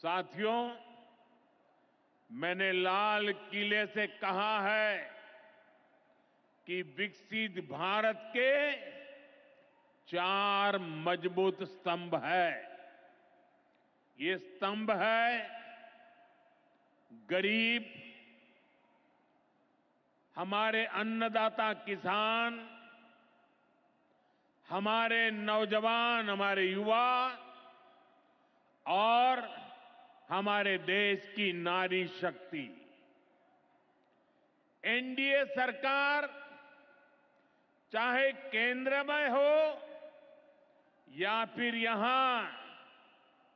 साथियों, मैंने लाल किले से कहा है कि विकसित भारत के 4 मजबूत स्तंभ है। ये स्तंभ है गरीब, हमारे अन्नदाता किसान, हमारे नौजवान, हमारे युवा और हमारे देश की नारी शक्ति। एनडीए सरकार चाहे केंद्र में हो या फिर यहां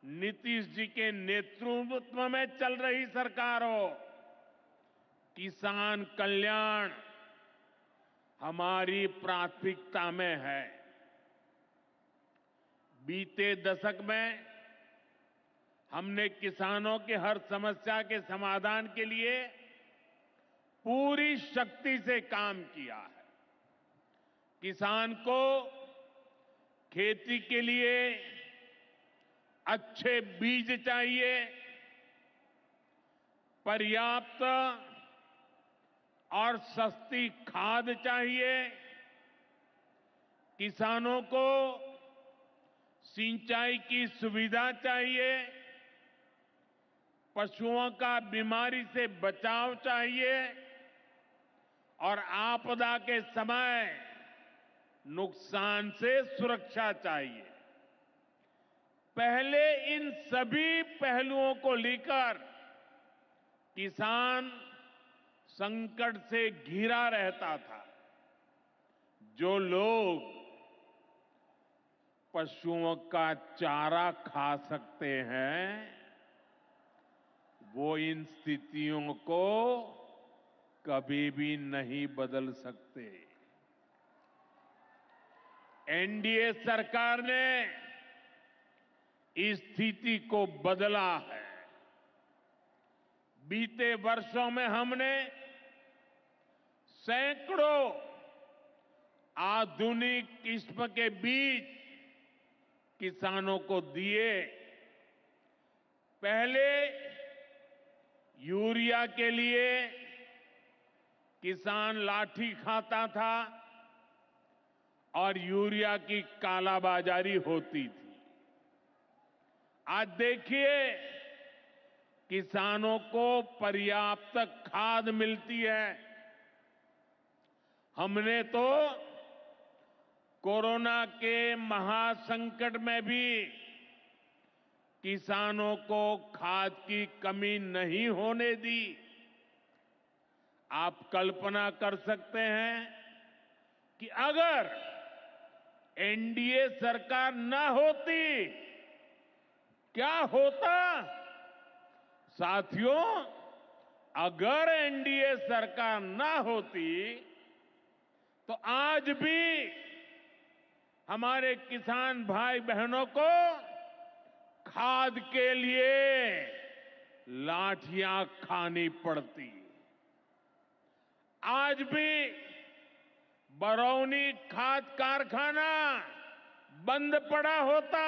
नीतीश जी के नेतृत्व में चल रही सरकार हो, किसान कल्याण हमारी प्राथमिकता में है। बीते दशक में हमने किसानों की हर समस्या के समाधान के लिए पूरी शक्ति से काम किया है। किसान को खेती के लिए अच्छे बीज चाहिए, पर्याप्त और सस्ती खाद चाहिए, किसानों को सिंचाई की सुविधा चाहिए, पशुओं का बीमारी से बचाव चाहिए और आपदा के समय नुकसान से सुरक्षा चाहिए। पहले इन सभी पहलुओं को लेकर किसान संकट से घिरा रहता था। जो लोग पशुओं का चारा खा सकते हैं, वो इन स्थितियों को कभी भी नहीं बदल सकते। एनडीए सरकार ने इस स्थिति को बदला है। बीते वर्षों में हमने सैकड़ों आधुनिक किस्म के बीज किसानों को दिए। पहले यूरिया के लिए किसान लाठी खाता था और यूरिया की कालाबाजारी होती थी। आज देखिए, किसानों को पर्याप्त खाद मिलती है। हमने तो कोरोना के महासंकट में भी किसानों को खाद की कमी नहीं होने दी। आप कल्पना कर सकते हैं कि अगर एनडीए सरकार न होती, क्या होता? साथियों, अगर एनडीए सरकार न होती तो आज भी हमारे किसान भाई बहनों को खाद के लिए लाठियां खानी पड़ती। आज भी बरौनी खाद कारखाना बंद पड़ा होता।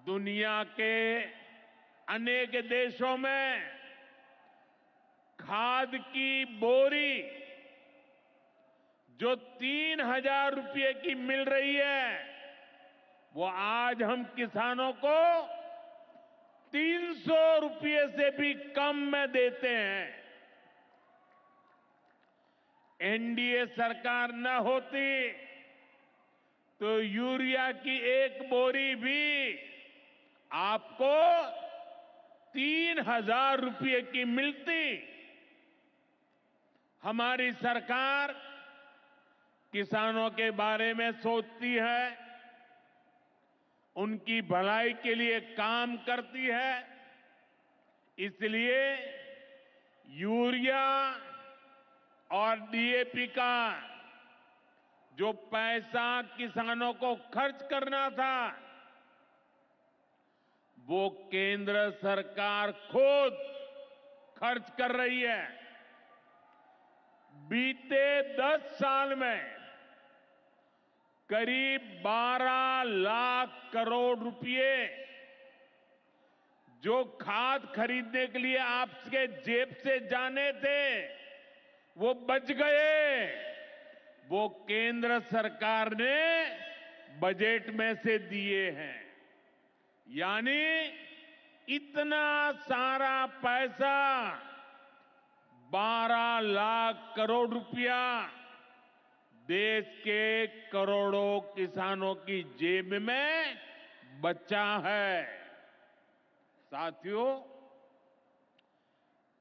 दुनिया के अनेक देशों में खाद की बोरी जो 3,000 रुपये की मिल रही है, वो आज हम किसानों को 300 रुपये से भी कम में देते हैं। एनडीए सरकार न होती तो यूरिया की एक बोरी भी आपको 3,000 रुपये की मिलती। हमारी सरकार किसानों के बारे में सोचती है, उनकी भलाई के लिए काम करती है। इसलिए यूरिया और डीएपी का जो पैसा किसानों को खर्च करना था, वो केंद्र सरकार खुद खर्च कर रही है। बीते 10 साल में करीब 12 लाख करोड़ रुपए जो खाद खरीदने के लिए आपके जेब से जाने थे वो बच गए, वो केंद्र सरकार ने बजट में से दिए हैं। यानी इतना सारा पैसा 12 लाख करोड़ रुपया देश के करोड़ों किसानों की जेब में बचा है। साथियों,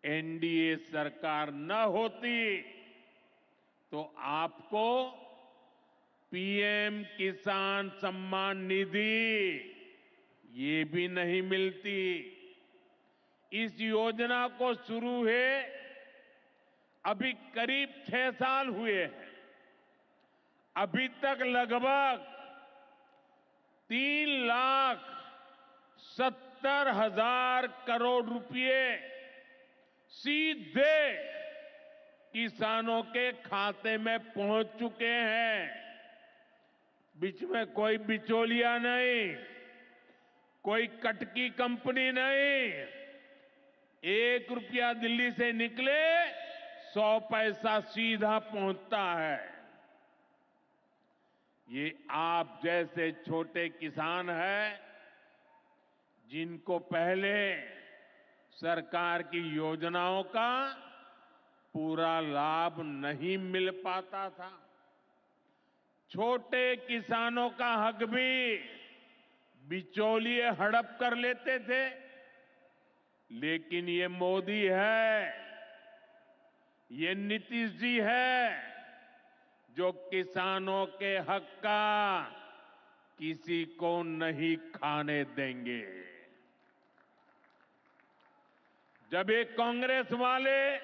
एनडीए सरकार न होती तो आपको पीएम किसान सम्मान निधि ये भी नहीं मिलती। इस योजना को शुरू हुए अभी करीब 6 साल हुए हैं। अभी तक लगभग 3,70,000 करोड़ रुपए सीधे किसानों के खाते में पहुंच चुके हैं। बीच में कोई बिचौलिया नहीं, कोई कटकी कंपनी नहीं। 1 रुपया दिल्ली से निकले 100 पैसा सीधा पहुंचता है। ये आप जैसे छोटे किसान हैं जिनको पहले सरकार की योजनाओं का पूरा लाभ नहीं मिल पाता था। छोटे किसानों का हक भी बिचौलिए हड़प कर लेते थे। लेकिन ये मोदी है, ये नीतीश जी है जो किसानों के हक का किसी को नहीं खाने देंगे। जब ये कांग्रेस वाले,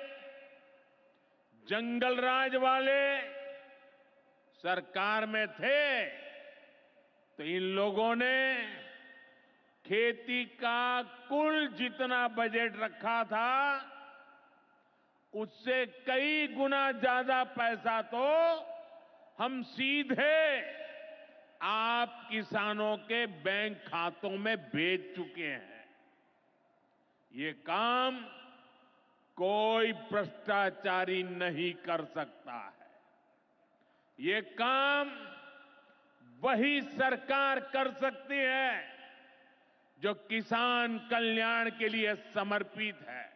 जंगल राज वाले सरकार में थे तो इन लोगों ने खेती का कुल जितना बजट रखा था उससे कई गुना ज्यादा पैसा तो हम सीधे आप किसानों के बैंक खातों में भेज चुके हैं। ये काम कोई भ्रष्टाचारी नहीं कर सकता है। ये काम वही सरकार कर सकती है जो किसान कल्याण के लिए समर्पित है।